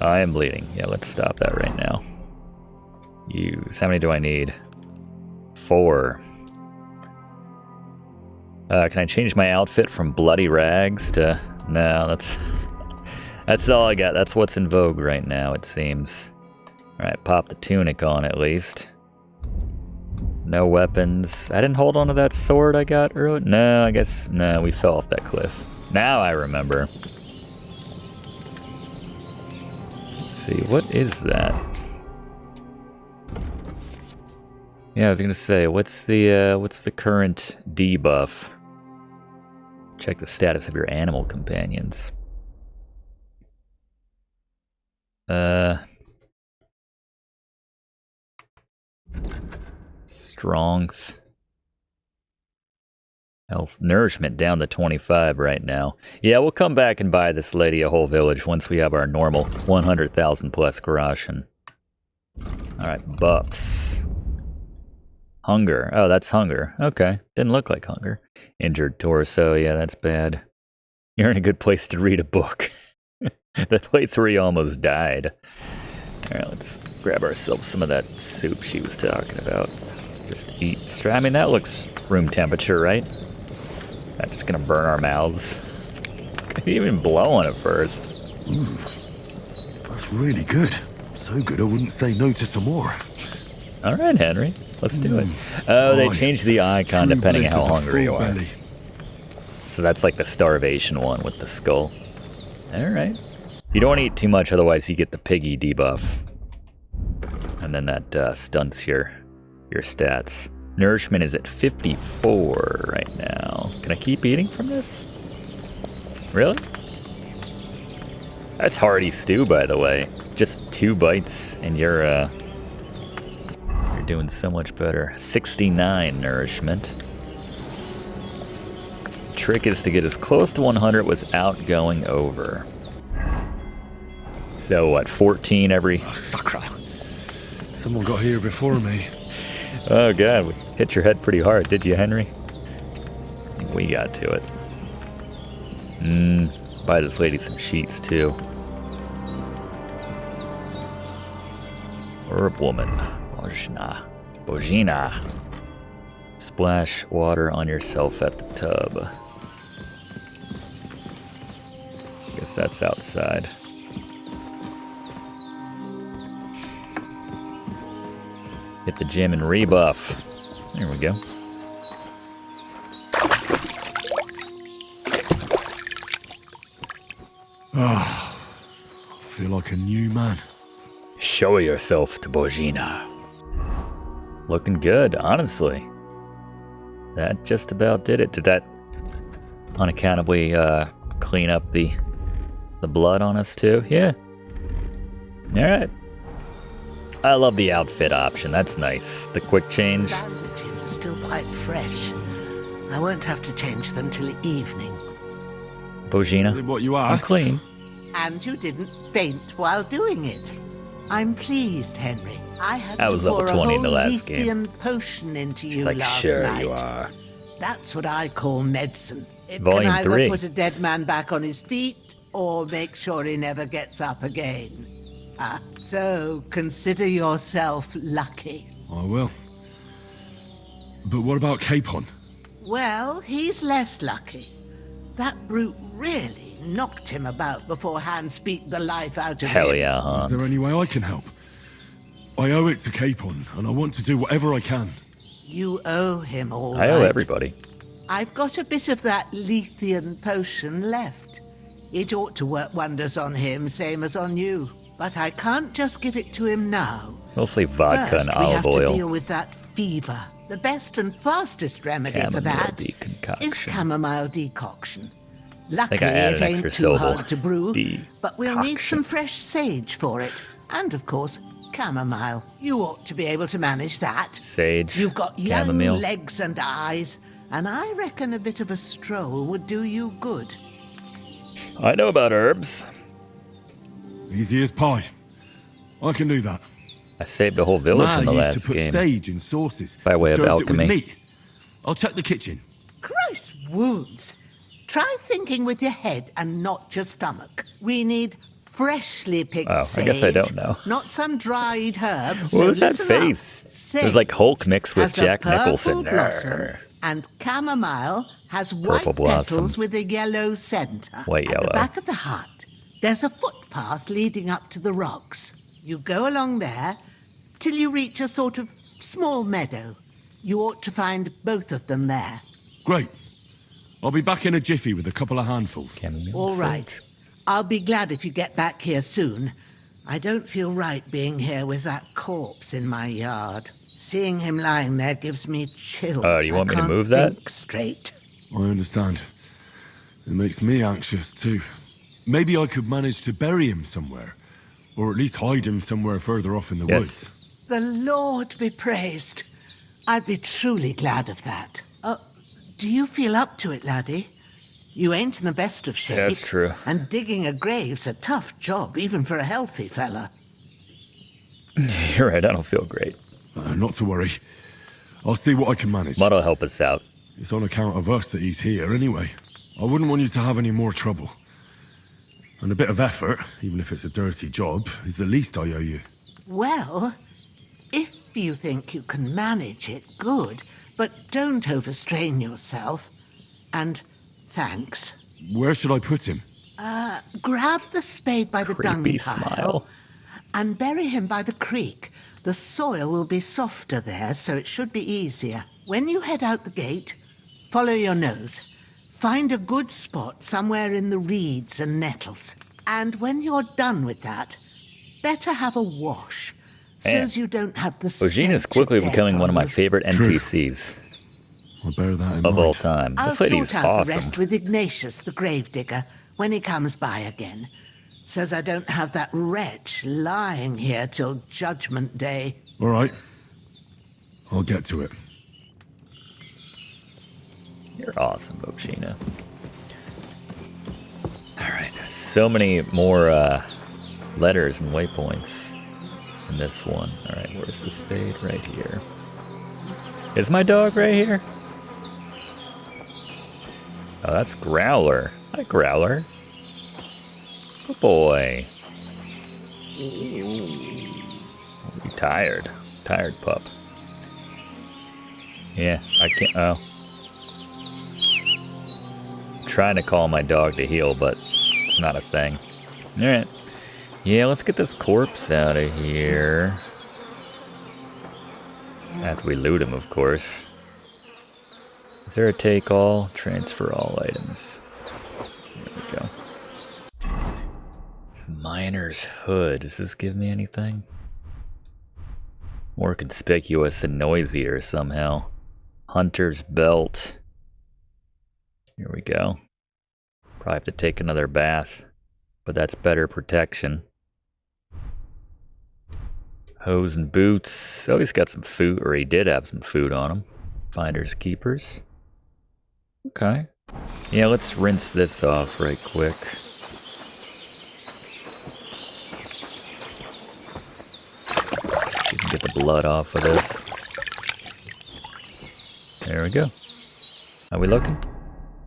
I am bleeding. Yeah, let's stop that right now. Use. How many do I need? 4. Can I change my outfit from bloody rags to... No, that's all I got. That's what's in vogue right now, it seems. Alright, pop the tunic on at least. No weapons. I didn't hold on to that sword I got earlier. No, I guess... No, we fell off that cliff. Now I remember. Let's see, what is that? Yeah, I was gonna say, what's the current debuff? Check the status of your animal companions. Strength. Health. Nourishment down to 25 right now. Yeah, we'll come back and buy this lady a whole village once we have our normal 100,000 plus Garashan. Alright, buffs. Hunger. Oh, that's hunger. Okay. Didn't look like hunger. Injured torso. Yeah, that's bad. You're in a good place to read a book. The place where he almost died. Alright, let's grab ourselves some of that soup she was talking about. Just eat. I mean, that looks room temperature, right? Not just gonna burn our mouths. Couldn't even blow on it first. That's really good. So good I wouldn't say no to some more. Alright, Henry. Let's do it. Oh, they changed the icon depending on how hungry you are. So that's like the starvation one with the skull. Alright. You don't want to eat too much, otherwise you get the piggy debuff. And then that stunts your stats. Nourishment is at 54 right now. Can I keep eating from this? Really? That's hearty stew, by the way. Just 2 bites and you're doing so much better. 69 nourishment. Trick is to get as close to 100 without going over. So what, 14 every... Oh, sacre. Someone got here before me. Oh god, we hit your head pretty hard, did you, Henry? I think we got to it. Buy this lady some sheets, too. Herb woman. Bozhena. Splash water on yourself at the tub. Guess that's outside. Hit the gym and rebuff. There we go. I feel like a new man. Show yourself to Bozhena. Looking good, honestly. That just about did it. Did that unaccountably clean up the blood on us too? Yeah. Alright. I love the outfit option. That's nice. The quick change. Bandages are still quite fresh. I won't have to change them till evening. Bozhena, Is it what you I'm asked? clean. And you didn't faint while doing it. I'm pleased, Henry. I had I was to level pour 20 a in the whole last game. Lethean potion into you She's like, last sure night. you are. That's what I call medicine. It Volume can either 3. put a dead man back on his feet or make sure he never gets up again. So consider yourself lucky. I will. But what about Capon? Well, he's less lucky. That brute really knocked him about before Hans beat the life out of Hell him. yeah, Hans. Is there any way I can help? I owe it to Capon, and I want to do whatever I can. You owe him all I owe right. everybody. I've got a bit of that Lethean potion left. It ought to work wonders on him, same as on you. But I can't just give it to him now. Mostly vodka First, and we olive have to oil. deal with that fever. The best and fastest remedy for Chamomile that deconcoction. is chamomile decoction. Luckily, I added it an ain't extra too syllable. hard to brew, but we'll need Decoction. some fresh sage for it. And, of course, chamomile. You ought to be able to manage that. Sage, You've got young chamomile. legs and eyes, and I reckon a bit of a stroll would do you good. I know about herbs. Easy as pie. I can do that. I saved a whole village Ma in the used last to put game. sage in sauces. By way of served alchemy. It with meat. I'll check the kitchen. Christ wounds. Try thinking with your head and not your stomach. We need Freshly picked Oh, sage. I guess I don't know. Not some dried herb. What so was that listen up. face? It was like Hulk mixed with Has a Jack purple Nicholson. blossom, Arr. and chamomile has Purple white blossom. petals with a yellow centre. White At yellow. the back of the hut, there's a footpath leading up to the rocks. You go along there till you reach a sort of small meadow. You ought to find both of them there. Great. I'll be back in a jiffy with a couple of handfuls. Chamomile All sage. right. I'll be glad if you get back here soon. I don't feel right being here with that corpse in my yard. Seeing him lying there gives me chills. Do you want me to I can't move that? think straight. I understand. It makes me anxious too. Maybe I could manage to bury him somewhere. Or at least hide him somewhere further off in the Yes. woods. The Lord be praised. I'd be truly glad of that. Do you feel up to it, laddie? You ain't in the best of shape. That's true. And digging a grave's a tough job, even for a healthy fella. You're right, I don't feel great. Not to worry. I'll see what I can manage. Mudd'll help us out. It's on account of us that he's here anyway. I wouldn't want you to have any more trouble. And a bit of effort, even if it's a dirty job, is the least I owe you. Well, if you think you can manage it, good. But don't overstrain yourself. And thanks. Where should I put him? Grab the spade by the dung Creepy pile smile. and bury him by the creek. The soil will be softer there, so it should be easier. When you head out the gate, follow your nose. Find a good spot somewhere in the reeds and nettles. And when you're done with that, better have a wash, so Man. as you don't have the Bozhena is stench quickly of death becoming one of on my you. favorite True. NPCs I'll bear that in of mind. all time. I'll This lady is sort out the awesome. rest with Ignatius, the gravedigger, when he comes by again, so as I don't have that wretch lying here till Judgment Day. All right. I'll get to it. You're awesome, Bozhena. Alright, so many more letters and waypoints in this one. Alright, where's the spade? Right here. Is my dog right here? Oh, that's Growler. Hi, Growler. Good boy. You tired. Tired pup. Yeah, I can't. Oh. Trying to call my dog to heal, but it's not a thing. Alright. Yeah, let's get this corpse out of here. After we loot him, of course. Is there a take all? Transfer all items. There we go. Miner's hood. Does this give me anything? More conspicuous and noisier somehow. Hunter's belt. Here we go. Probably have to take another bath, but that's better protection. Hose and boots. Oh, he's got some food, or he did have some food on him. Finders keepers. Okay. Yeah, let's rinse this off right quick. We can get the blood off of this. There we go. Are we looking?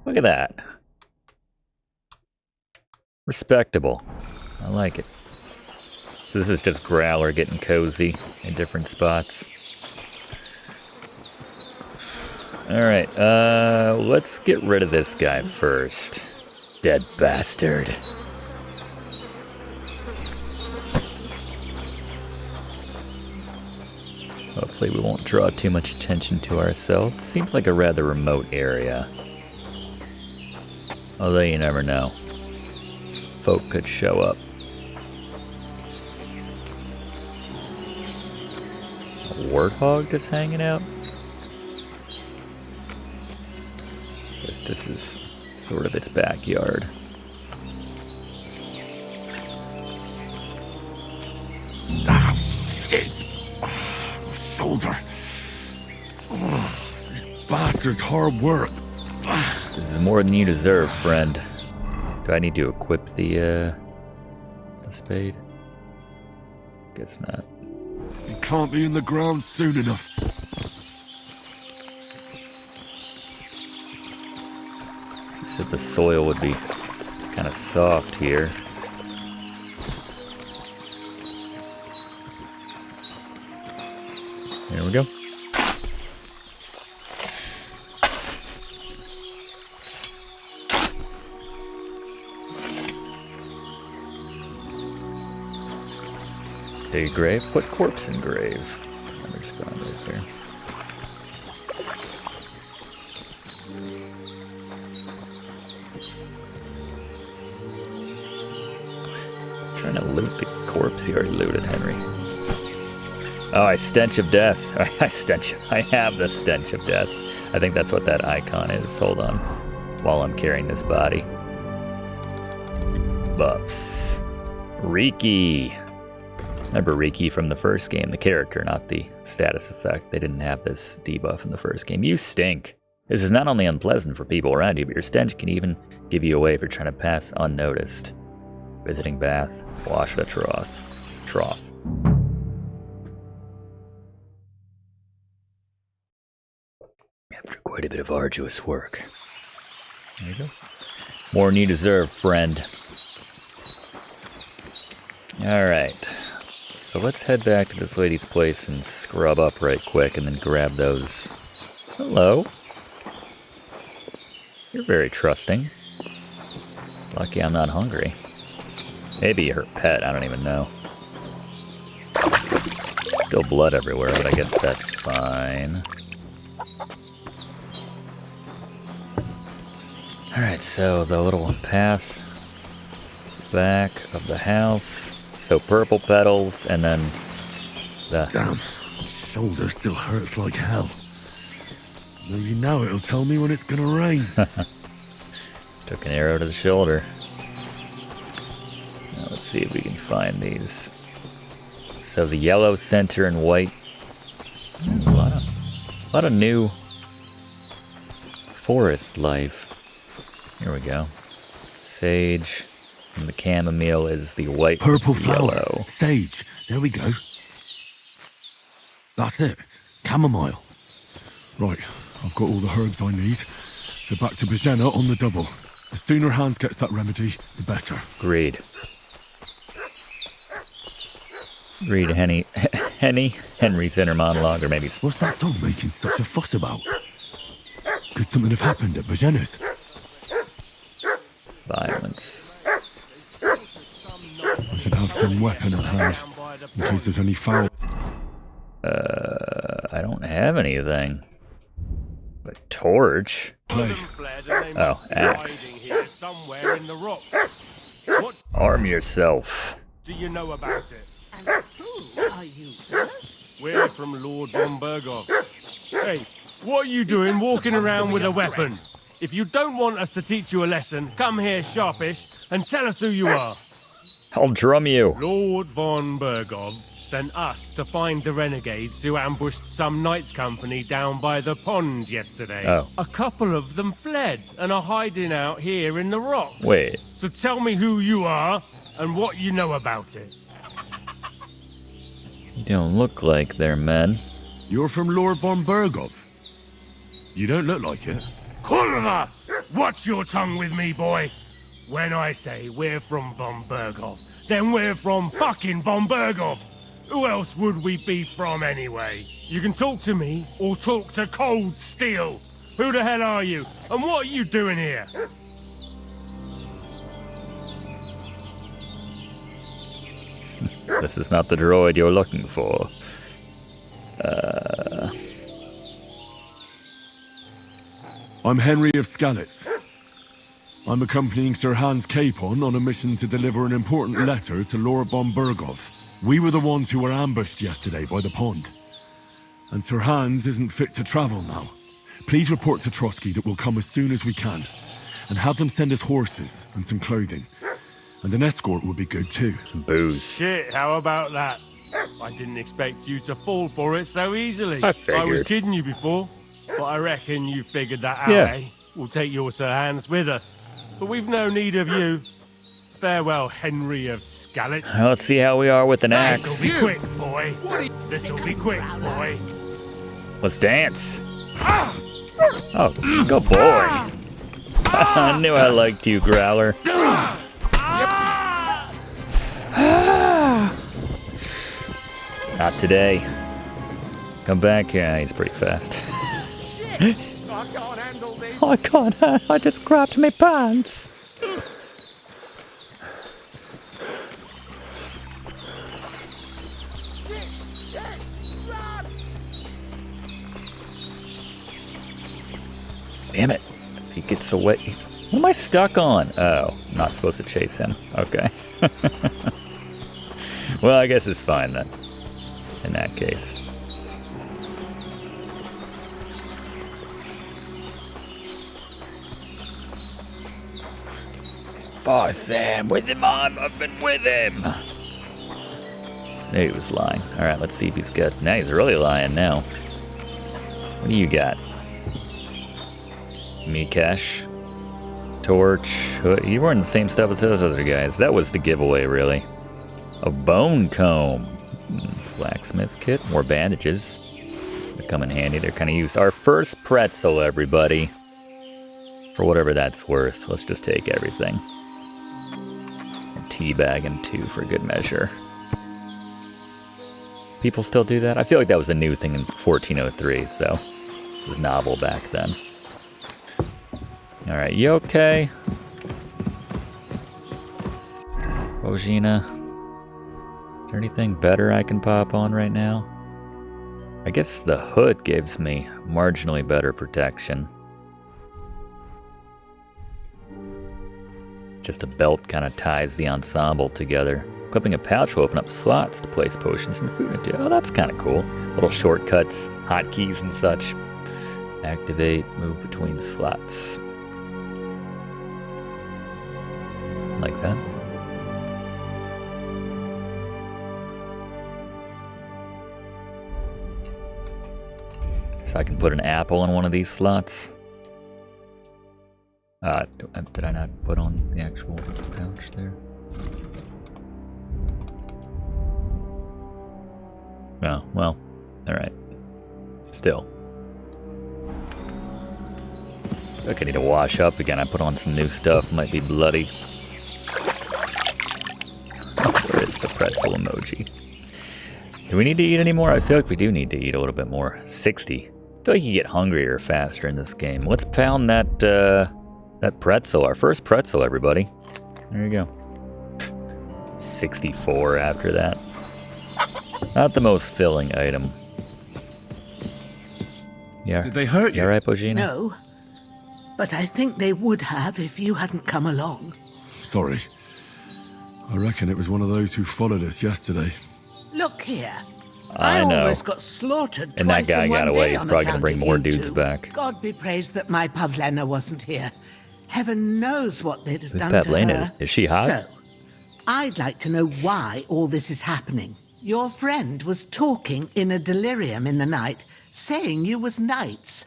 Look at that. Respectable. I like it. So this is just Growler getting cozy in different spots. Alright, let's get rid of this guy first. Dead bastard. Hopefully we won't draw too much attention to ourselves. Seems like a rather remote area. Although you never know. Folk could show up. A warthog just hanging out? Guess this is sort of its backyard. Ah, shit! My shoulder. This bastard's hard work. This is more than you deserve, friend. Do I need to equip the spade? Guess not. He can't be in the ground soon enough. You said the soil would be kind of soft here. Here we go. Dig a grave, put corpse in grave. I'm just going right there. Trying to loot the corpse. You already looted, Henry. Oh, I stench of death. I have the stench of death. I think that's what that icon is. Hold on. While I'm carrying this body. Buffs. Riki. Remember Riki from the first game, the character, not the status effect. They didn't have this debuff in the first game. You stink. This is not only unpleasant for people around you, but your stench can even give you away if you're trying to pass unnoticed. Visiting bath, wash at a trough. After quite a bit of arduous work. There you go. More than you deserve, friend. Alright. So let's head back to this lady's place and scrub up right quick and then grab those. Hello. You're very trusting. Lucky I'm not hungry. Maybe her pet, I don't even know. Still blood everywhere, but I guess that's fine. Alright, so the little path back of the house. So purple petals, and then the... Damn, my shoulder still hurts like hell. Maybe now it'll tell me when it's gonna rain. Took an arrow to the shoulder. Now let's see if we can find these. So the yellow center and white. A lot of new forest life. Here we go. Sage. And the chamomile is the white. Purple flower. Yellow. Sage. There we go. That's it. Chamomile. Right. I've got all the herbs I need. So back to Bozhena on the double. The sooner Hans gets that remedy, the better. Agreed. Agreed, Henry's inner monologue, or maybe... What's that dog making such a fuss about? Could something have happened at Bozhena's? Violence. I should have some weapon at hand, in case there's any foul. I don't have anything. A torch? Play. Oh, axe. Arm yourself. Do you know about it? And who are you, fellow? We're from Lord von Bergov. Hey, what are you doing walking around with a weapon? If you don't want us to teach you a lesson, come here sharpish and tell us who you are. I'll drum you. Lord von Bergov sent us to find the renegades who ambushed some knights' company down by the pond yesterday. Oh. A couple of them fled and are hiding out here in the rocks. Wait. So tell me who you are and what you know about it. You don't look like they're men. You're from Lord von Bergov. You don't look like it. Kurva! Watch your tongue with me, boy. When I say we're from von Bergov, then we're from fucking von Bergov. Who else would we be from anyway? You can talk to me or talk to cold steel. Who the hell are you? And what are you doing here? This is not the droid you're looking for. I'm Henry of Skalitz. I'm accompanying Sir Hans Capon on a mission to deliver an important letter to Lord von Bergov. We were the ones who were ambushed yesterday by the pond. And Sir Hans isn't fit to travel now. Please report to Trotsky that we'll come as soon as we can. And have them send us horses and some clothing. And an escort would be good too. Some booze. Shit, how about that? I didn't expect you to fall for it so easily. I figured. I was kidding you before, but I reckon you figured that out, Yeah. eh? We'll take your Sir Hans with us. But we've no need of you. Farewell, Henry of Skalitz. Let's see how we are with an axe. This'll be quick, boy. This'll be quick, boy. Let's dance. Oh, good boy. I knew I liked you, Growler. Not today. Come back. Yeah, he's pretty fast. Shit! I can't handle this. I can't. I just grabbed my pants. Shit! Shit! Run! Damn it. If he gets away. What am I stuck on? Oh, I'm not supposed to chase him. Okay. Well, I guess it's fine then. In that case. Oh, Sam, with him on. I've been with him. He was lying. All right, let's see if he's good. Now he's really lying now. What do you got? Mikesh, Torch. You weren't the same stuff as those other guys. That was the giveaway, really. A bone comb. Blacksmith kit. More bandages. They come in handy. They're kind of used. Our first pretzel, everybody. For whatever that's worth. Let's just take everything. And teabag and 2 for good measure. People still do that? I feel like that was a new thing in 1403, so it was novel back then. Alright, you okay? Bozhena. Is there anything better I can pop on right now? I guess the hood gives me marginally better protection. Just a belt kind of ties the ensemble together. Equipping a pouch will open up slots to place potions and food into. Oh, that's kind of cool. Little shortcuts, hotkeys and such. Activate, move between slots. Like that. So I can put an apple in one of these slots. Did I not put on the actual pouch there? Oh, well, alright. Still. Look, I need to wash up again. I put on some new stuff. Might be bloody. Where is the pretzel emoji? Do we need to eat any more? I feel like we do need to eat a little bit more. 60. I feel like you get hungrier faster in this game. Let's pound that, that pretzel. Our first pretzel, everybody. There you go. 64 after that. Not the most filling item. Yeah. Did they hurt you? You alright, Bozhena? No, but I think they would have if you hadn't come along. Sorry. I reckon it was one of those who followed us yesterday. Look here. I know. Almost got slaughtered And that twice guy in got one away. day He's on probably gonna account bring of more you dudes two. back. God be praised that my Pavlena wasn't here. Heaven knows what they'd have Who's done Pavlena? to her. Is she hot? So, I'd like to know why all this is happening. Your friend was talking in a delirium in the night, saying you was knights.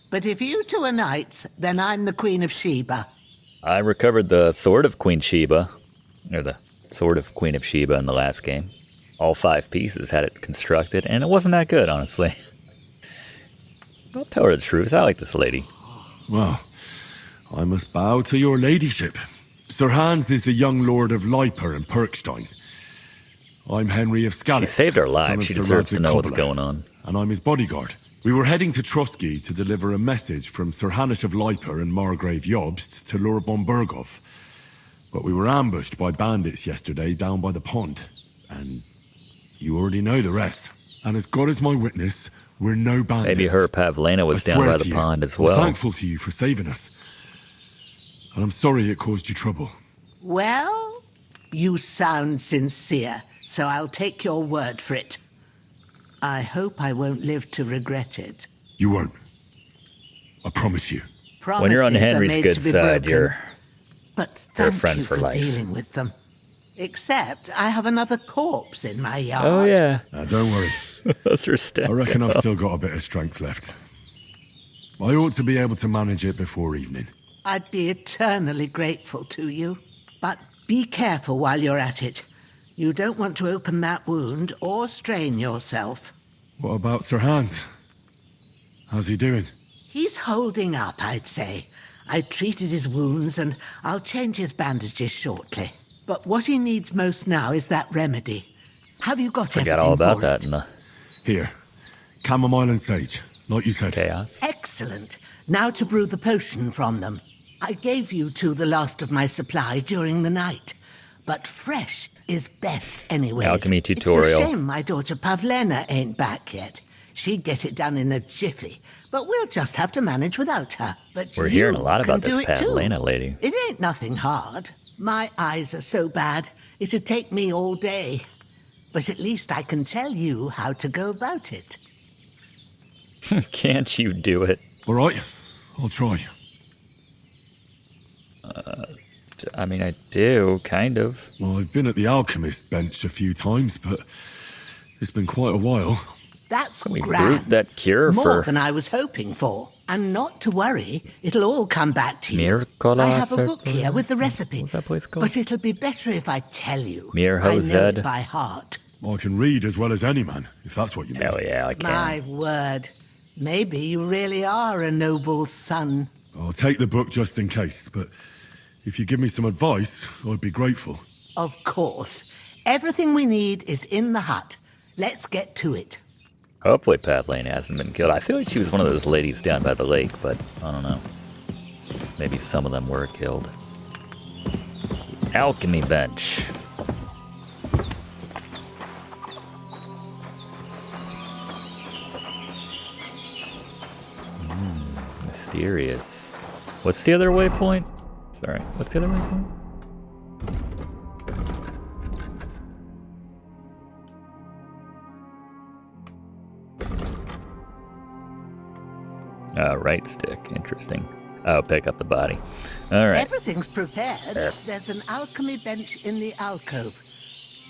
But if you two are knights, then I'm the Queen of Sheba. I recovered the Sword of Queen Sheba, or the Sword of Queen of Sheba in the last game. All 5 pieces had it constructed, and it wasn't that good, honestly. I'll tell her the truth. I like this lady. Well, I must bow to your ladyship. Sir Hans is the young lord of Leiper and Perkstein. I'm Henry of Skalitz. She saved our son lives. of She Sir deserves to Ludwig know what's Cobbler, going on. And I'm his bodyguard. We were heading to Trusky to deliver a message from Sir Hanish of Leiper and Margrave Jobst to Lord von Berghoff. But we were ambushed by bandits yesterday down by the pond. And you already know the rest. And as God is my witness, we're no bandits. Maybe her Pavlena was I down swear by to the you, pond as I'm well. thankful to you for saving us. And I'm sorry it caused you trouble. Well, you sound sincere, so I'll take your word for it. I hope I won't live to regret it. You won't. I promise you. Promises When you're on are Henry's made good to be side, broken, you're but you're a thank friend you for for life. dealing with them. Except I have another corpse in my yard. Oh, yeah. Now, don't worry. That's her step. I reckon I've still got a bit of strength left. I ought to be able to manage it before evening. I'd be eternally grateful to you. But be careful while you're at it. You don't want to open that wound or strain yourself. What about Sir Hans? How's he doing? He's holding up, I'd say. I treated his wounds and I'll change his bandages shortly. But what he needs most now is that remedy. Have you got Forgot everything all about for that it? in the Here. Chamomile and sage, like you said. Chaos. Excellent. Now to brew the potion from them. I gave you two the last of my supply during the night, but fresh is best anyway. Alchemy tutorial. It's a shame my daughter Pavlena ain't back yet. She'd get it done in a jiffy, but we'll just have to manage without her. But We're you hearing a lot can about this do it too. Pavlena lady. It ain't nothing hard. My eyes are so bad, it'd take me all day. But at least I can tell you how to go about it. Can't you do it? All right, I'll try. I mean, I do, kind of. Well, I've been at the alchemist bench a few times, but it's been quite a while. That's We grand. brewed that cure More for than I was hoping for. And not to worry, it'll all come back to you. Mirkola I have a book Circle? here with the recipe. What's that place called? But it'll be better if I tell you. Mir I know Hozed? it by heart. I can read as well as any man, if that's what you mean. Hell yeah, I can. My word. Maybe you really are a noble son. I'll take the book just in case, but if you give me some advice, I'd be grateful. Of course. Everything we need is in the hut. Let's get to it. Hopefully Pavlena hasn't been killed. I feel like she was one of those ladies down by the lake, but I don't know. Maybe some of them were killed. Alchemy bench. Mysterious. What's the other waypoint? Sorry, what's the other waypoint? Right stick. Interesting. Oh, pick up the body. All right. Everything's prepared. There's an alchemy bench in the alcove.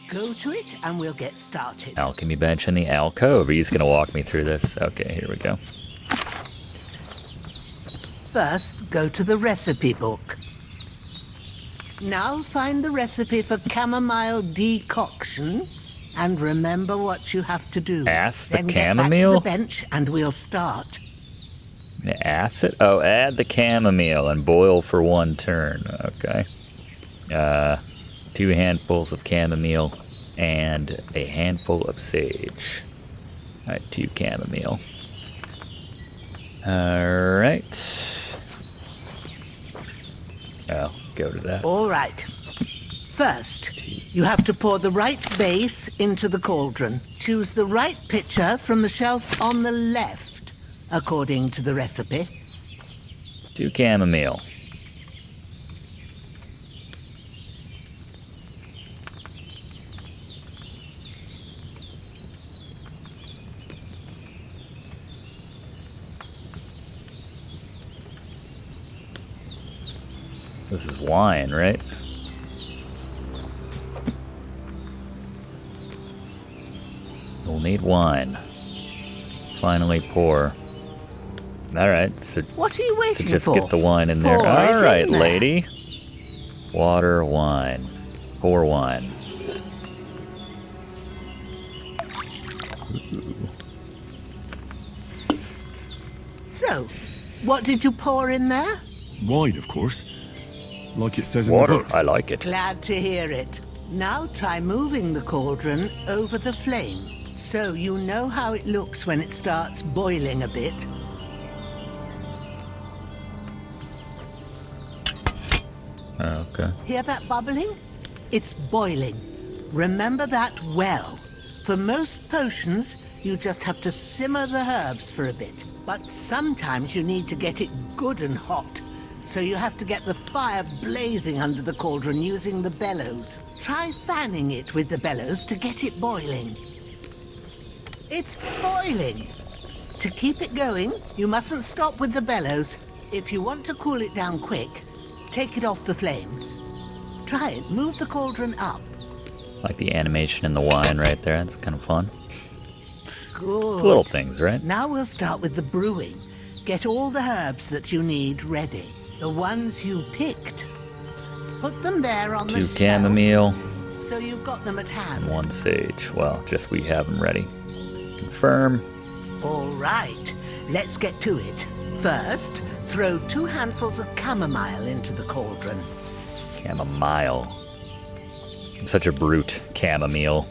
Go to it and we'll get started. Alchemy bench in the alcove. He's going to walk me through this. Okay, here we go. First, go to the recipe book. Now find the recipe for chamomile decoction and remember what you have to do. Ask the then get chamomile? back to the bench and we'll start. Acid? Oh, add the chamomile and boil for 1 turn. Okay. 2 handfuls of chamomile and a handful of sage. Alright, 2 chamomile. Alright. Oh, go to that. All right. First, you have to pour the right base into the cauldron. Choose the right pitcher from the shelf on the left, according to the recipe. 2 chamomile. This is wine, right? We'll need wine. Finally pour. Alright, so, What are you so waiting just for? get the wine in there. Pour it in Alright, there. lady. Water, wine. Pour wine. So, what did you pour in there? Wine, of course. Like it says in Water, the book. I like it. Glad to hear it. Now try moving the cauldron over the flame, so you know how it looks when it starts boiling a bit. Okay. Hear that bubbling? It's boiling. Remember that well. For most potions, you just have to simmer the herbs for a bit. But sometimes you need to get it good and hot. So you have to get the fire blazing under the cauldron using the bellows. Try fanning it with the bellows to get it boiling. It's boiling! To keep it going, you mustn't stop with the bellows. If you want to cool it down quick, take it off the flames. Try it. Move the cauldron up. Like the animation in the wine right there. That's kind of fun. Good. Little things, right? Now we'll start with the brewing. Get all the herbs that you need ready. The ones you picked. Put them there on the 2 shelf, chamomile so you've got them at hand. and 1 sage. Well, just we have them ready. Confirm. All right, let's get to it. First, throw 2 handfuls of chamomile into the cauldron. Chamomile. I'm such a brute. Chamomile.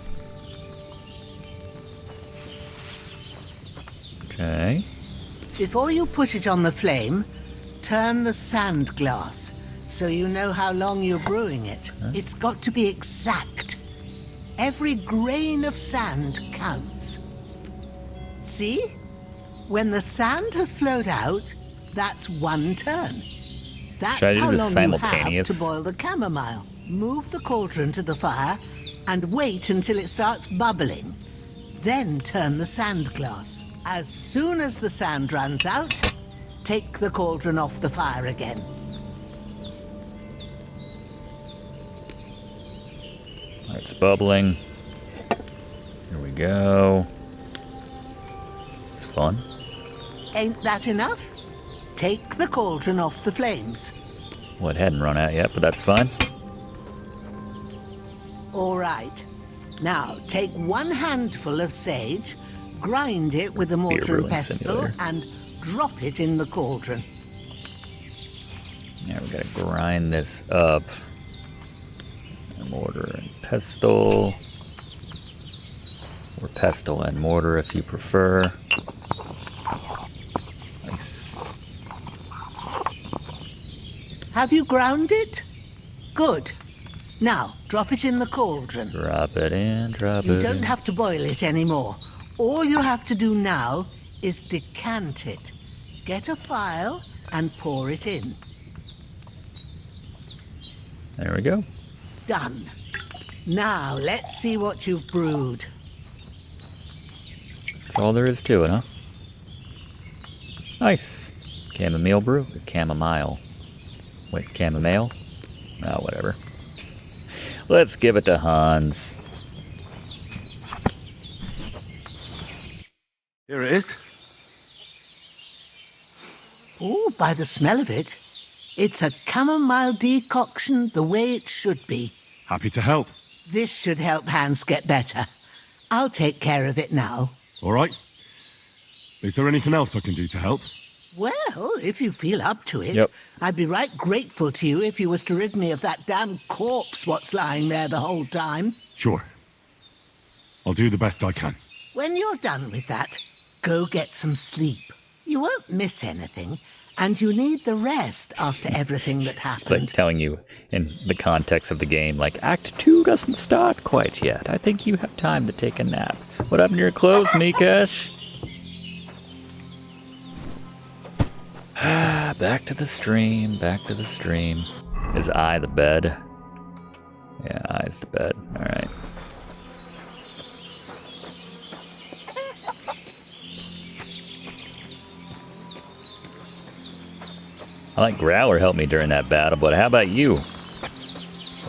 Before you put it on the flame, turn the sand glass so you know how long you're brewing it. It's got to be exact. Every grain of sand counts. See? When the sand has flowed out, that's 1 turn. That's Should I do how this long you simultaneous? have to boil the chamomile. Move the cauldron to the fire and wait until it starts bubbling. Then turn the sand glass. As soon as the sand runs out, take the cauldron off the fire again. It's bubbling. Here we go. It's fun. Ain't that enough? Take the cauldron off the flames. Well, it hadn't run out yet, but that's fine. All right. Now, take 1 handful of sage, grind it with a mortar and brewing pestle, simulator. and drop it in the cauldron. Now we gotta grind this up. Mortar and pestle. Or pestle and mortar if you prefer. Nice. Have you ground it? Good. Now, drop it in the cauldron. Drop it in, drop You it don't in. have to boil it anymore. All you have to do now is decant it. Get a phial and pour it in. There we go. Done. Now, let's see what you've brewed. That's all there is to it, huh? Nice. Chamomile brew? Or chamomile? Wait, chamomile? Oh, whatever. Let's give it to Hans. Here it is. Oh, by the smell of it, it's a chamomile decoction the way it should be. Happy to help. This should help Hans get better. I'll take care of it now. All right. Is there anything else I can do to help? Well, if you feel up to it, Yep. I'd be right grateful to you if you was to rid me of that damn corpse what's lying there the whole time. Sure. I'll do the best I can. When you're done with that, go get some sleep. You won't miss anything, and you need the rest after everything that It's happened. like telling you in the context of the game, like, Act 2 doesn't start quite yet. I think you have time to take a nap. What happened to your clothes, Mikesh? Back to the stream, back to the stream. Is I the bed? Yeah, I's the bed. Alright. I like Growler helped me during that battle, but how about you?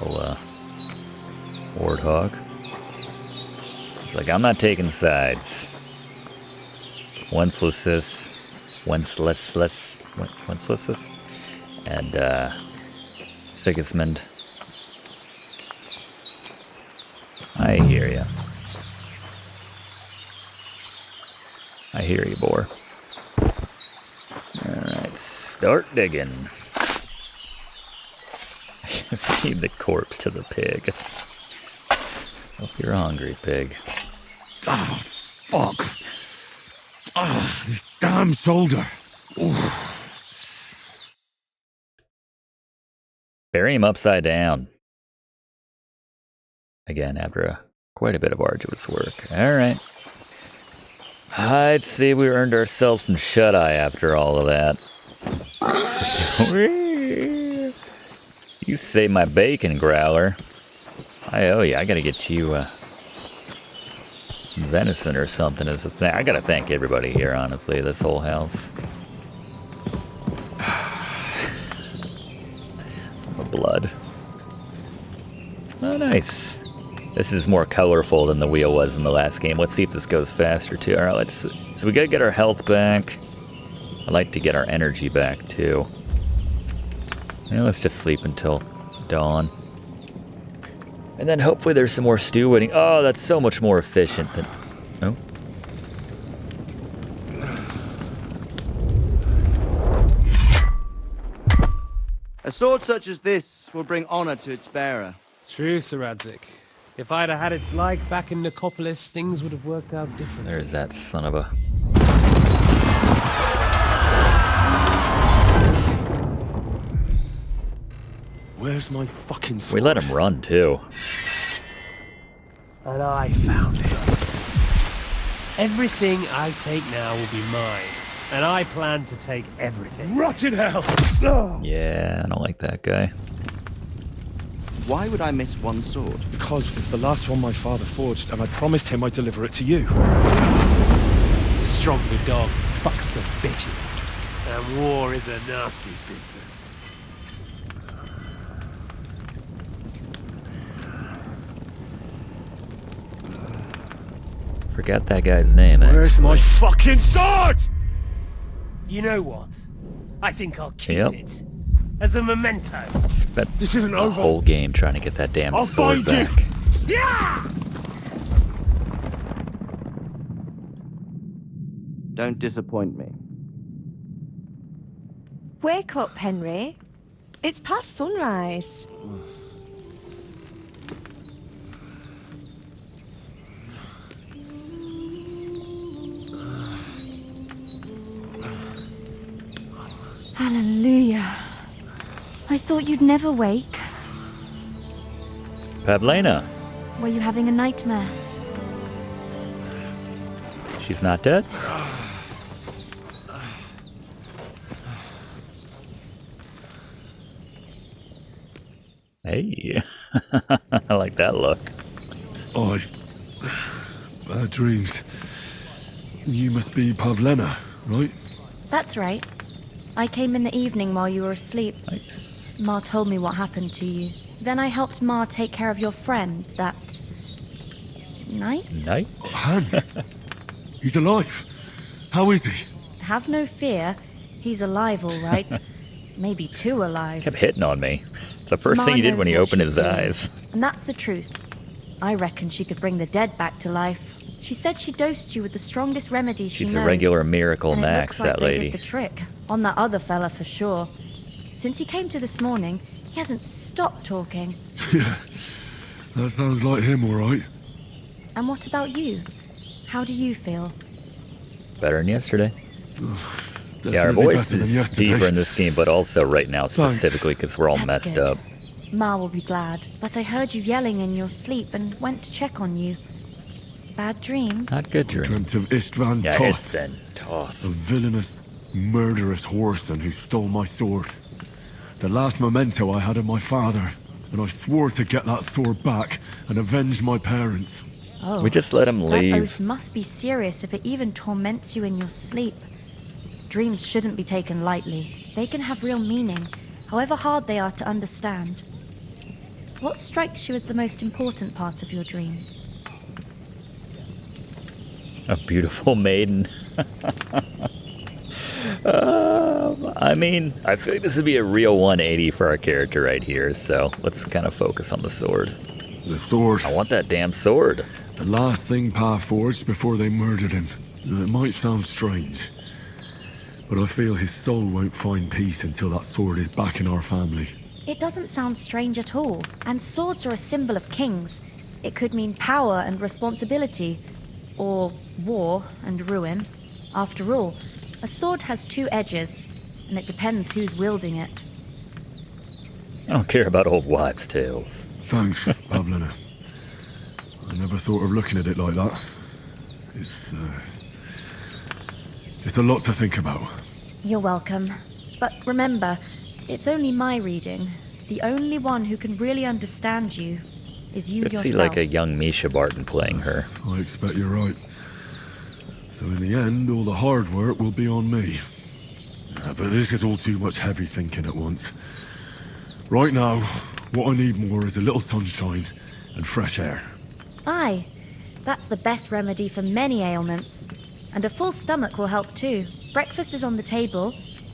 Oh, Warthog. It's like, I'm not taking sides. Wencesless, and Sigismund. I hear ya. I hear you, boar. Alright, start digging. Feed the corpse to the pig. Hope you're hungry, pig. Ah, fuck. Ah, this damn shoulder. Oof. Bury him upside down. Again, after quite a bit of arduous work. Alright. I'd say we earned ourselves some shut-eye after all of that. You saved my bacon, Growler. I owe you. I gotta get you some venison or something as a thing. I gotta thank everybody here, honestly, this whole house. Blood. Oh, nice. This is more colorful than the wheel was in the last game. Let's see if this goes faster, too. All right, let's see. So we gotta get our health back. I'd like to get our energy back, too. Yeah, let's just sleep until dawn. And then hopefully there's some more stew waiting. Oh, that's so much more efficient than... Oh. A sword such as this will bring honor to its bearer. True, Sir Radzik. If I'd have had it like back in Nicopolis, things would have worked out differently. There's that son of a... Where's my fucking sword? We let him run too. And I found it. Everything I take now will be mine. And I plan to take everything. Rotted hell! Yeah, I don't like that guy. Why would I miss one sword? Because it's the last one my father forged, and I promised him I'd deliver it to you. Stronger dog fucks the bitches. And war is a nasty business. Forgot that guy's name, Where's actually. my fucking sword? You know what? I think I'll keep Yep. it. As a memento. Spent This isn't the over. whole game trying to get that damn I'll sword find you. back. Yeah! Don't disappoint me. Wake up, Henry. It's past sunrise. Hallelujah. I thought you'd never wake. Pavlena, Were you having a nightmare? she's not dead? Hey, I like that look. Bad dreams. You must be Pavlena, right? That's right. I came in the evening while you were asleep. Nice. Ma told me what happened to you. Then I helped Ma take care of your friend that night? Night? Hans! He's alive! How is he? Have no fear. He's alive, all right. Maybe too alive. Kept hitting on me. It's the first Ma thing he did knows when he what opened she's his doing. eyes. And that's the truth. I reckon she could bring the dead back to life. She said she dosed you with the strongest remedies she knows. She's a regular miracle and max, it looks like that they lady. did the trick. On that other fella for sure. Since he came to this morning, he hasn't stopped talking. Yeah, that sounds like him, alright. And what about you? How do you feel? Better than yesterday. Definitely Yeah, our voice better than is yesterday. deeper in this game, but also right now specifically because we're all That's messed good. up. Ma will be glad. But I heard you yelling in your sleep and went to check on you. Bad dreams? Not good dreams. Dreamt of Istvan Yeah, Toth, Istvan Toth. a villainous, murderous whoreson who stole my sword. The last memento I had of my father, and I swore to get that sword back and avenge my parents. Oh, We just let him that leave. oath must be serious if it even torments you in your sleep. Dreams shouldn't be taken lightly. They can have real meaning, however hard they are to understand. What strikes you as the most important part of your dream? A beautiful maiden. I mean, I feel like this would be a real 180 for our character right here, so let's kind of focus on the sword. The sword, I want that damn sword. the last thing Pa forged before they murdered him. It might sound strange, but I feel his soul won't find peace until that sword is back in our family. It doesn't sound strange at all, and swords are a symbol of kings. It could mean power and responsibility, or war and ruin. After all, a sword has two edges, and it depends who's wielding it. I don't care about old wives' tales. Thanks, Pavlena. I never thought of looking at it like that. It's a lot to think about. You're welcome. But remember, it's only my reading. The only one who can really understand you is you Could yourself. see like a young Misha Barton playing her. I expect you're right. So in the end, all the hard work will be on me. But this is all too much heavy thinking at once. Right now, what I need more is a little sunshine and fresh air. Aye, that's the best remedy for many ailments. And a full stomach will help too. Breakfast is on the table,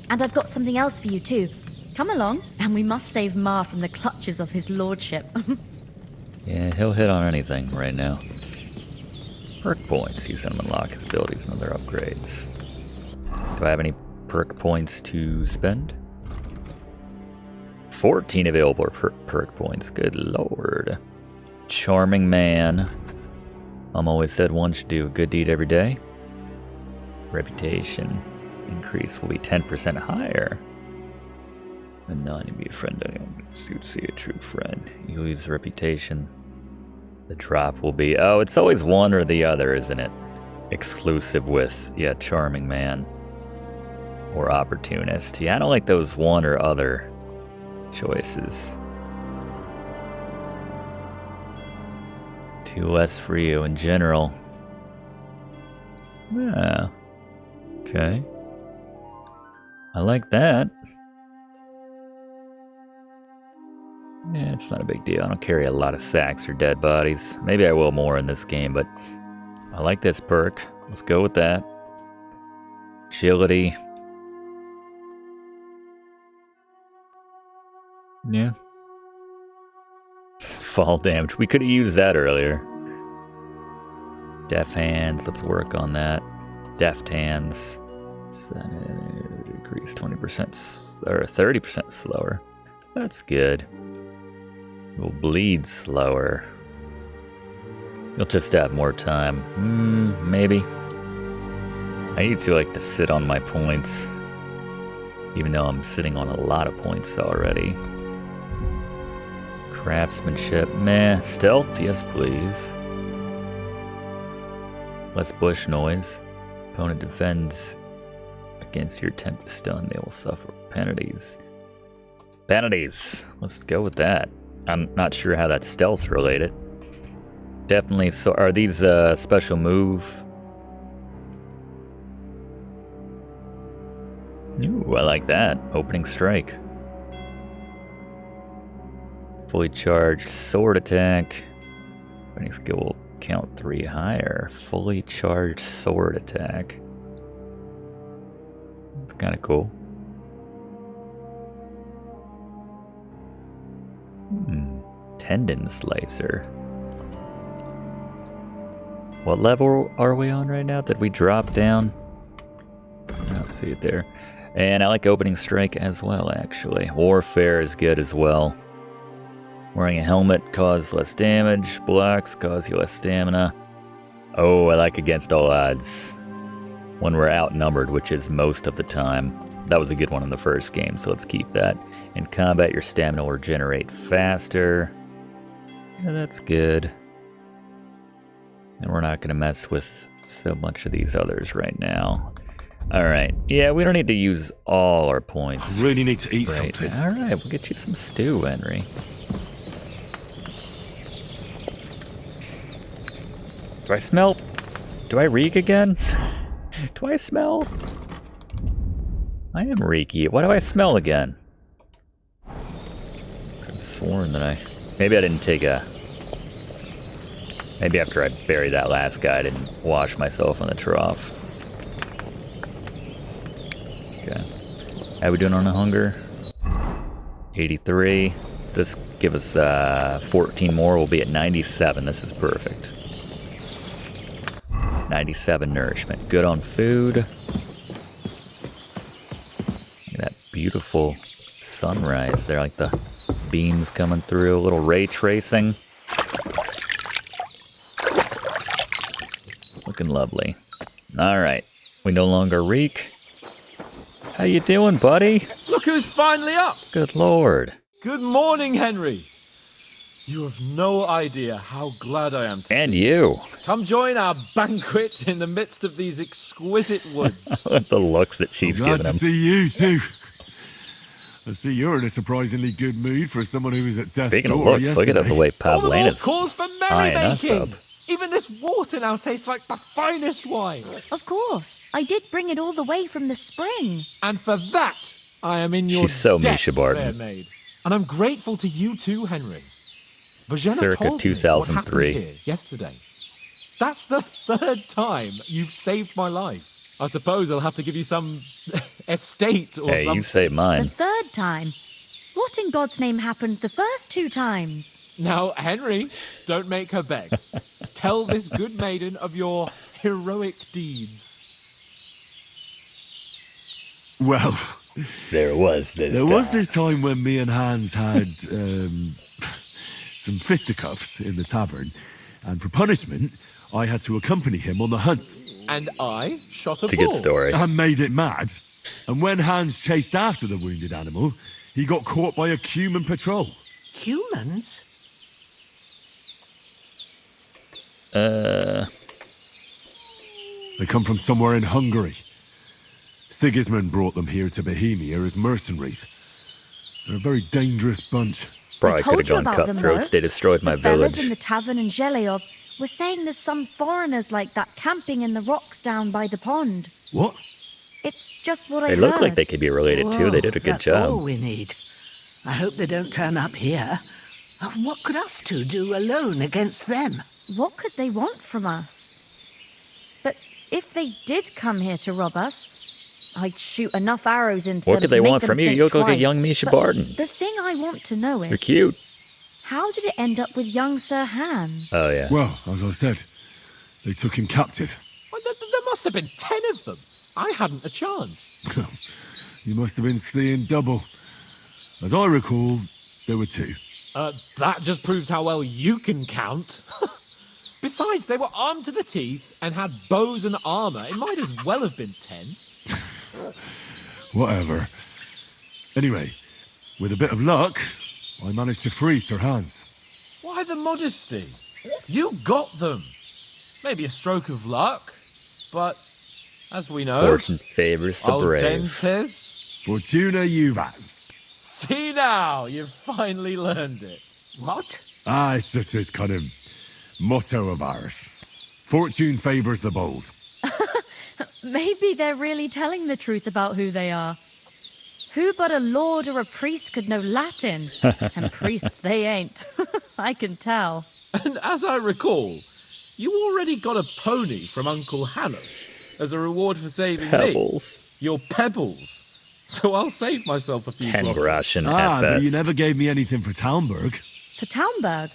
and I've got something else for you too. Come along, and we must save Ma from the clutches of his lordship. Yeah, he'll hit on anything right now. Perk points. Use them to unlock his abilities and other upgrades. Do I have any perk points to spend? 14 available perk points. Good lord. Charming man. Mom always said one should do a good deed every day. Reputation increase will be 10% higher. And not to be a friend, I don't see a true friend. You lose reputation. The drop will be... Oh, it's always one or the other, isn't it? Exclusive with, yeah, charming man. Or opportunist. Yeah, I don't like those one or other choices. 2 less for you in general. Yeah. Okay. I like that. Yeah, it's not a big deal. I don't carry a lot of sacks or dead bodies. Maybe I will more in this game, but I like this perk. Let's go with that. Agility. Yeah. Fall damage. We could have used that earlier. Deaf hands. Let's work on that. Deft hands. Increase 20% or 30% slower. That's good. Will bleed slower. You'll just have more time. Maybe. I usually like to sit on my points, even though I'm sitting on a lot of points already. Craftsmanship, meh. Stealth, yes please. Less bush noise. Opponent defends against your attempt to stun. They will suffer penalties. Penalties. Let's go with that. I'm not sure how that's stealth related. Definitely. So are these special move? Ooh, I like that. Opening strike. Fully charged sword attack. Fighting skill will count 3 higher. Fully charged sword attack. That's kind of cool. Tendon slicer. What level are we on right now? Did we drop down? I don't see it there. And I like opening strike as well, actually. Warfare is good as well. Wearing a helmet causes less damage. Blocks cause you less stamina. Oh, I like against all odds. When we're outnumbered, which is most of the time. That was a good one in the first game, so let's keep that. In combat, your stamina will regenerate faster. Yeah, that's good. And we're not going to mess with so much of these others right now. Alright, yeah, we don't need to use all our points. I really need to eat right. something. Alright, we'll get you some stew, Henry. Do I smell... Do I reek again? Do I smell? I am reeky. What do I smell again? I could have sworn that I... Maybe I didn't take a... Maybe after I buried that last guy, I didn't wash myself in the trough. Okay. How we doing on the hunger? 83. This give us 14 more. We'll be at 97. This is perfect. 97 nourishment. Good on food. Look at that beautiful sunrise there, like the beams coming through, a little ray tracing. Looking lovely. All right, we no longer reek. How you doing, buddy? Look who's finally up! Good lord. Good morning, Henry. You have no idea how glad I am to and see you. Come join our banquet in the midst of these exquisite woods. The looks that she's Glad giving to him. see you too. I see you're in a surprisingly good mood for someone who was at death's Speaking of door looks, look at the way All the more Pavlena's cause for eyeing us up. merrymaking. Even this water now tastes like the finest wine. Of course. I did bring it all the way from the spring. And for that, I am in your She's so debt, Misha Barton. fair maid. And I'm grateful to you too, Henry. Bozhena Circa told me what 2003. happened here yesterday. That's the 3rd time you've saved my life. I suppose I'll have to give you some estate or Hey, something. you say The mine. 3rd time? What in God's name happened the first 2 times? Now, Henry, don't make her beg. Tell this good maiden of your heroic deeds. Well, There was this time when me and Hans had some fisticuffs in the tavern, and for punishment, I had to accompany him on the hunt. And I shot a It's a bull. good story. And made it mad. And when Hans chased after the wounded animal, He got caught by a Cuman patrol. Humans? They come from somewhere in Hungary. Sigismund brought them here to Bohemia as mercenaries. They're a very dangerous bunch. Probably I could have told you gone about them, cutthroats. though. They destroyed my the fellas village. in the tavern in Zheleov were saying there's some foreigners like that camping in the rocks down by the pond. What? It's just what I They heard. look like they could be related too. They did a good That's job. all we need. I hope they don't turn up here. What could us two do alone against them? What could they want from us? But if they did come here to rob us, I'd shoot enough arrows into What them could to they make want them from you? think You look like a twice. young Misha But Barton. The thing I want to know You're is, cute. how did it end up with young Sir Hans? Oh, yeah. Well, as I said, they took him captive. Well, there must have been 10 of them. I hadn't a chance. You must have been seeing double. As I recall, there were 2. That just proves how well you can count. Besides, they were armed to the teeth and had bows and armor. It might as well have been 10. Whatever. Anyway, with a bit of luck, I managed to free Sir Hans. Why the modesty? You got them. Maybe a stroke of luck, but as we know, Fortune favors the brave. Dentes. Fortuna juvat. See now, you've finally learned it. What? It's just this kind of motto of ours. Fortune favors the bold. Maybe they're really telling the truth about who they are. Who but a lord or a priest could know Latin? And priests, they ain't. I can tell. And as I recall, you already got a pony from Uncle Hannes as a reward for saving Pebbles. me. Your pebbles. So I'll save myself a few 10 groschen. groschen at But you best. never gave me anything for Talmberg. For Talmberg?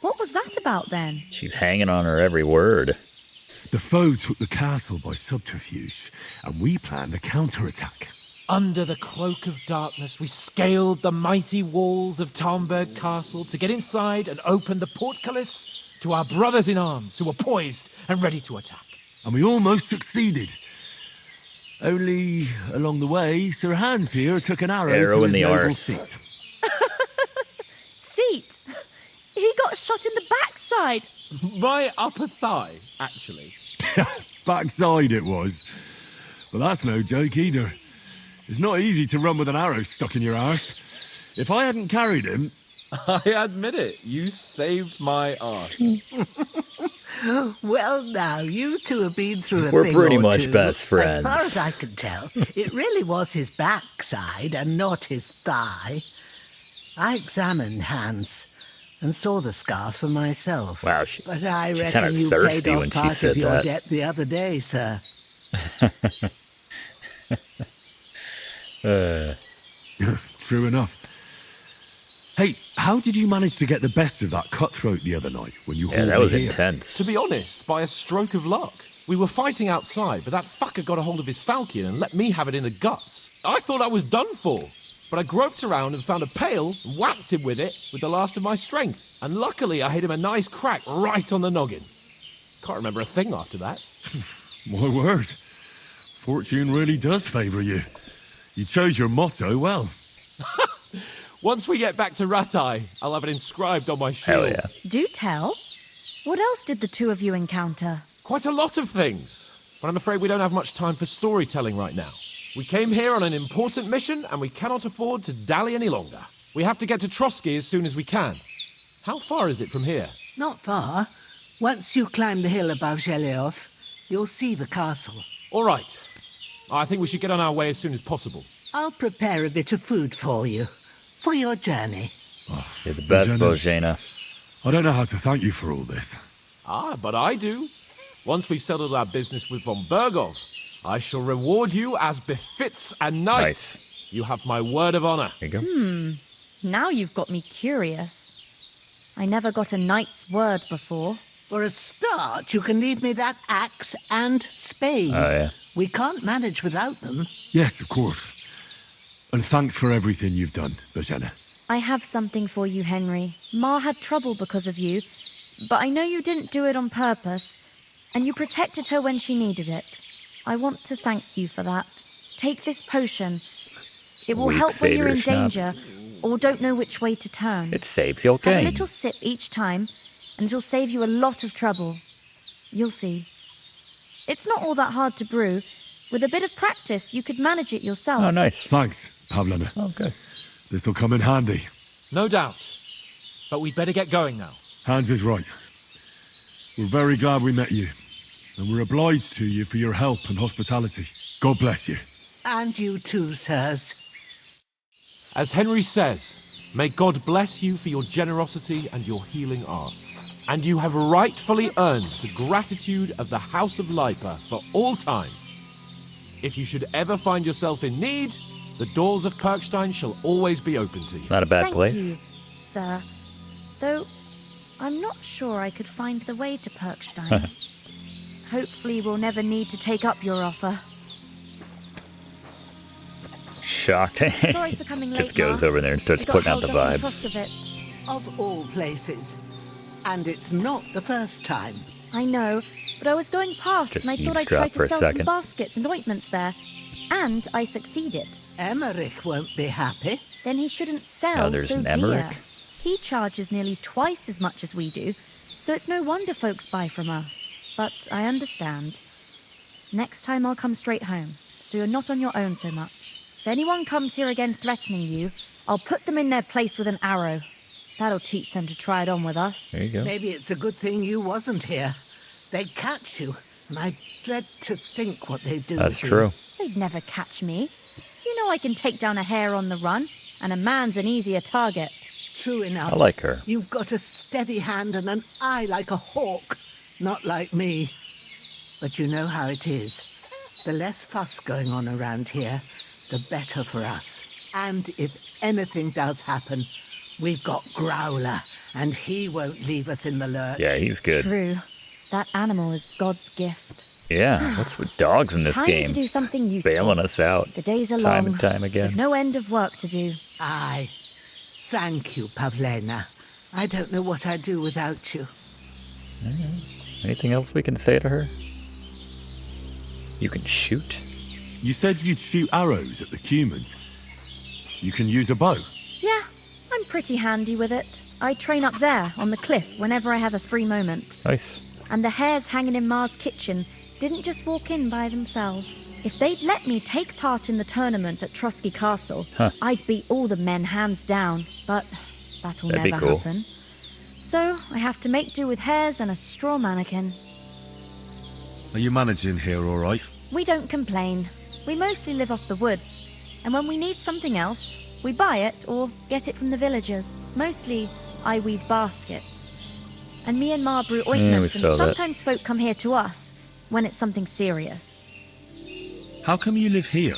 What was that about then? She's hanging on her every word. The foe took the castle by subterfuge, and we planned a counterattack. Under the cloak of darkness, we scaled the mighty walls of Talmberg Castle to get inside and open the portcullis to our brothers in arms who were poised and ready to attack. And we almost succeeded. Only, along the way, Sir Hans here took an arrow Arrow to in his the noble arse. seat. Seat! He got shot in the backside! My upper thigh, actually. Backside it was. But that's no joke either. It's not easy to run with an arrow stuck in your arse. If I hadn't carried him... I admit it, you saved my arse. Well, now, you two have been through a We're thing pretty or much two. best friends. As far as I can tell, it really was his backside and not his thigh. I examined Hans and saw the scar for myself. Wow, But I she reckon sounded you thirsty paid off when she part said of your that. debt the other day, sir. True enough. Hey, how did you manage to get the best of that cutthroat the other night when you Yeah, hauled that me was here? intense. To be honest, by a stroke of luck. We were fighting outside, but that fucker got a hold of his falchion and let me have it in the guts. I thought I was done for. But I groped around and found a pail and whacked him with it with the last of my strength. And luckily I hit him a nice crack right on the noggin. Can't remember a thing after that. My word. Fortune really does favour you. You chose your motto well. Once we get back to Ratai, I'll have it inscribed on my Hell shield. yeah. Do tell. What else did the two of you encounter? Quite a lot of things. But I'm afraid we don't have much time for storytelling right now. We came here on an important mission and we cannot afford to dally any longer. We have to get to Trotsky as soon as we can. How far is it from here? Not far. Once you climb the hill above Zheleov, you'll see the castle. All right. I think we should get on our way as soon as possible. I'll prepare a bit of food for you, for your journey. You're the best, Bozhena. Bozhena. I don't know how to thank you for all this. But I do. Once we've settled our business with von Bergov, I shall reward you as befits a knight. Nice. You have my word of honor. There you go. Now you've got me curious. I never got a knight's word before. For a start, you can leave me that axe and spade. Oh, yeah. We can't manage without them. Yes, of course. And thanks for everything you've done, Bozhena. I have something for you, Henry. Ma had trouble because of you, but I know you didn't do it on purpose, and you protected her when she needed it. I want to thank you for that. Take this potion. It will Weak help when you're in savior schnapps. danger or don't know which way to turn. It saves your Have a game. little sip each time, and it'll save you a lot of trouble. You'll see. It's not all that hard to brew. With a bit of practice, you could manage it yourself. Oh, nice. Thanks, Pavlena. Oh, good. This'll come in handy. No doubt. But we'd better get going now. Hans is right. We're very glad we met you. And we're obliged to you for your help and hospitality. God bless you. And you too, sirs. As Henry says, may God bless you for your generosity and your healing arts. And you have rightfully earned the gratitude of the House of Lipa for all time. If you should ever find yourself in need, the doors of Perkstein shall always be open to you. It's not a bad Thank place. you, sir. Though, I'm not sure I could find the way to Perkstein. Hopefully we'll never need to take up your offer. Shocked. Sorry for coming late, Just goes Ma. over there and starts I got putting out the held up in vibes. Troskovitz. Of all places. And it's not the first time. I know, but I was going past Just and I thought I'd eavesdrop try for to a sell some second. baskets and ointments there. And I succeeded. Emmerich won't be happy. Then he shouldn't sell Oh, there's so an dear. Emmerich? He charges nearly twice as much as we do, so it's no wonder folks buy from us. But I understand. Next time I'll come straight home, so you're not on your own so much. If anyone comes here again threatening you, I'll put them in their place with an arrow. That'll teach them to try it on with us. There you go. Maybe it's a good thing you wasn't here. They'd catch you, and I dread to think what they'd do That's with true. They'd never catch me. You know I can take down a hare on the run, and a man's an easier target. True enough. I like her. You've got a steady hand and an eye like a hawk. Not like me. But you know how it is. The less fuss going on around here, the better for us. And if anything does happen, we've got Growler, and he won't leave us in the lurch. Yeah, he's good. True. That animal is God's gift. Yeah, what's with dogs in this Time game? to do something useful. Bailing us out. The days are Time long. and time again. There's no end of work to do. Aye. Thank you, Pavlena. I don't know what I'd do without you. Anything else we can say to her? You can shoot? You said you'd shoot arrows at the Cumans. You can use a bow. Yeah, I'm pretty handy with it. I train up there on the cliff whenever I have a free moment. Nice. And the hares hanging in Ma's kitchen didn't just walk in by themselves. If they'd let me take part in the tournament at Trotsky Castle, I'd beat all the men hands down. But that'll That'd be never cool. happen. So I have to make do with hares and a straw mannequin. Are you managing here all right? We don't complain. We mostly live off the woods. And when we need something else, we buy it or get it from the villagers. Mostly, I weave baskets. And me and Ma brew ointments, saw and that. sometimes folk come here to us when it's something serious. How come you live here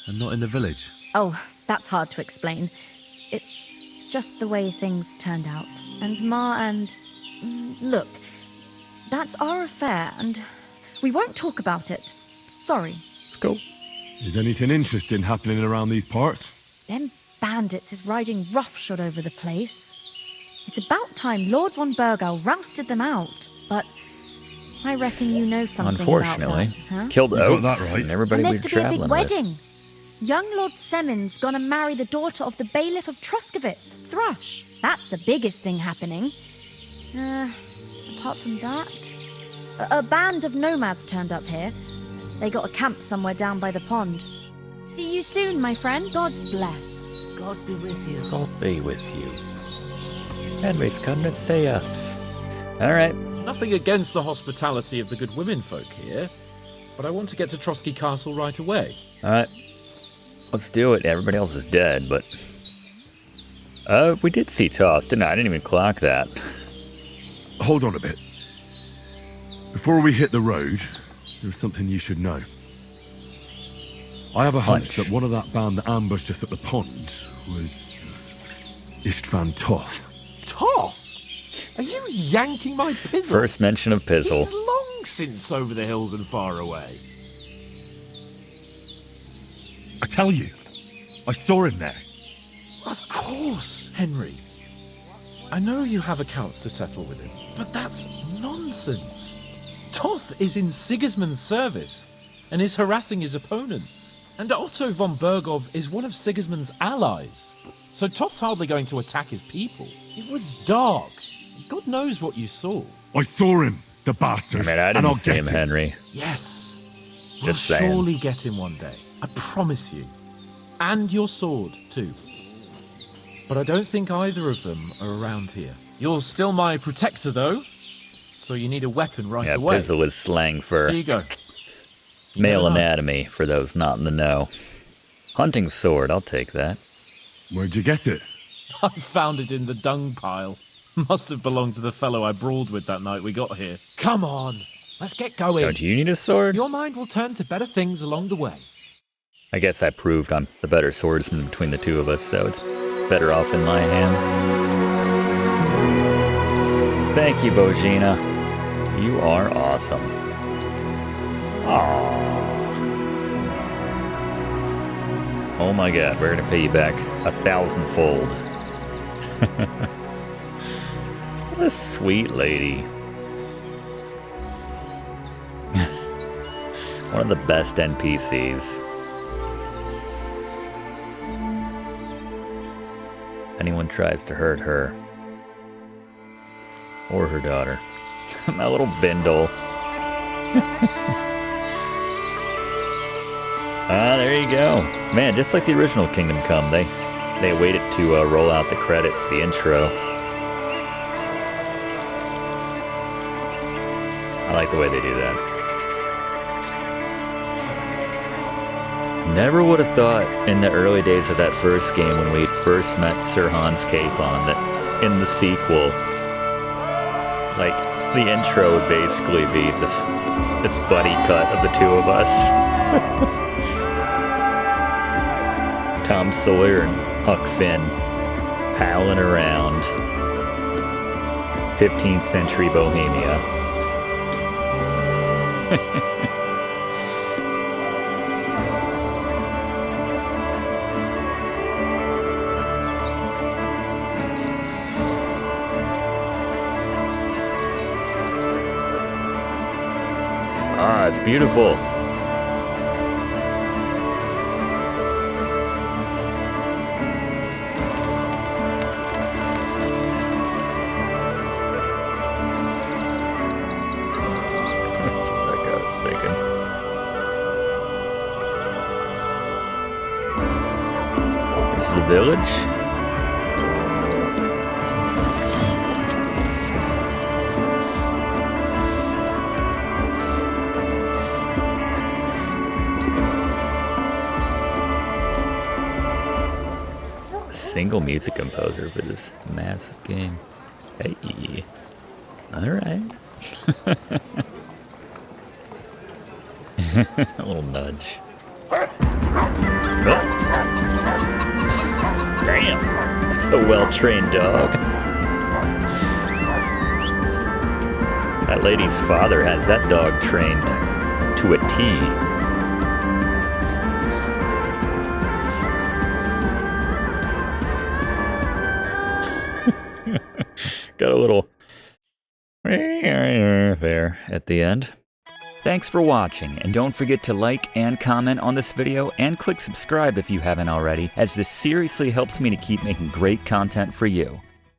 and not in the village? Oh, that's hard to explain. It's just the way things turned out. And Ma and... look, that's our affair, and we won't talk about it. Sorry. Let's go. Is anything interesting happening around these parts? Them bandits is riding roughshod over the place. It's about time Lord von Burgau rousted them out, but I reckon you know something Unfortunately, about that, huh? killed You got Oates that right. and everybody And we there's were to be a big traveling wedding. with. Young Lord Semon's gonna marry the daughter of the bailiff of Troskovitz, Thrush. That's the biggest thing happening. Apart from that, a band of nomads turned up here. They got a camp somewhere down by the pond. See you soon, my friend. God bless. God be with you. God be with you. Henry's come to see us. All right. Nothing against the hospitality of the good women folk here, but I want to get to Trotsky Castle right away. All right. Let's do it. Everybody else is dead, but... we did see Toss, didn't I? I didn't even clock that. Hold on a bit. Before we hit the road, there's something you should know. I have a hunch that one of that band that ambushed us at the pond was Istvan Toth. Toth? Are you yanking my pizzle? First mention of Pizzle. He's long since over the hills and far away. I tell you, I saw him there. Of course, Henry. I know you have accounts to settle with him, but that's nonsense. Toth is in Sigismund's service and is harassing his opponents. And Otto von Bergov is one of Sigismund's allies. So Toth's hardly going to attack his people. It was dark. God knows what you saw. I saw him, the bastard. I mean, I and didn't I'll see get him, Henry. Yes. We'll Just saying. surely get him one day. I promise you. And your sword, too. But I don't think either of them are around here. You're still my protector, though. So you need a weapon right Yeah, away. pizzle is slang for Here you go. male anatomy, for those not in the know. Hunting sword, I'll take that. Where'd you get it? I found it in the dung pile. Must have belonged to the fellow I brawled with that night we got here. Come on, let's get going. Don't you need a sword? Your mind will turn to better things along the way. I guess I proved I'm the better swordsman between the two of us, so it's better off in my hands. Thank you, Bozhena. You are awesome. Aww. Oh my god, we're gonna pay you back 1,000-fold. What a sweet lady. One of the best NPCs. Anyone tries to hurt her. Or her daughter. My little bindle. Ah, there you go. Man, just like the original Kingdom Come, they waited to roll out the credits, the intro. I like the way they do that. Never would have thought in the early days of that first game when we first met Sir Hans Capon that in the sequel, like, the intro would basically be this buddy cut of the two of us. Tom Sawyer and Huck Finn palling around 15th century Bohemia. Ah, it's beautiful. Village. A single music composer for this massive game. Hey. Alright. A little nudge. Oh. Damn, that's a well-trained dog. That lady's father has that dog trained to a T. Got a little there at the end. Thanks for watching, and don't forget to like and comment on this video and click subscribe if you haven't already, as this seriously helps me to keep making great content for you.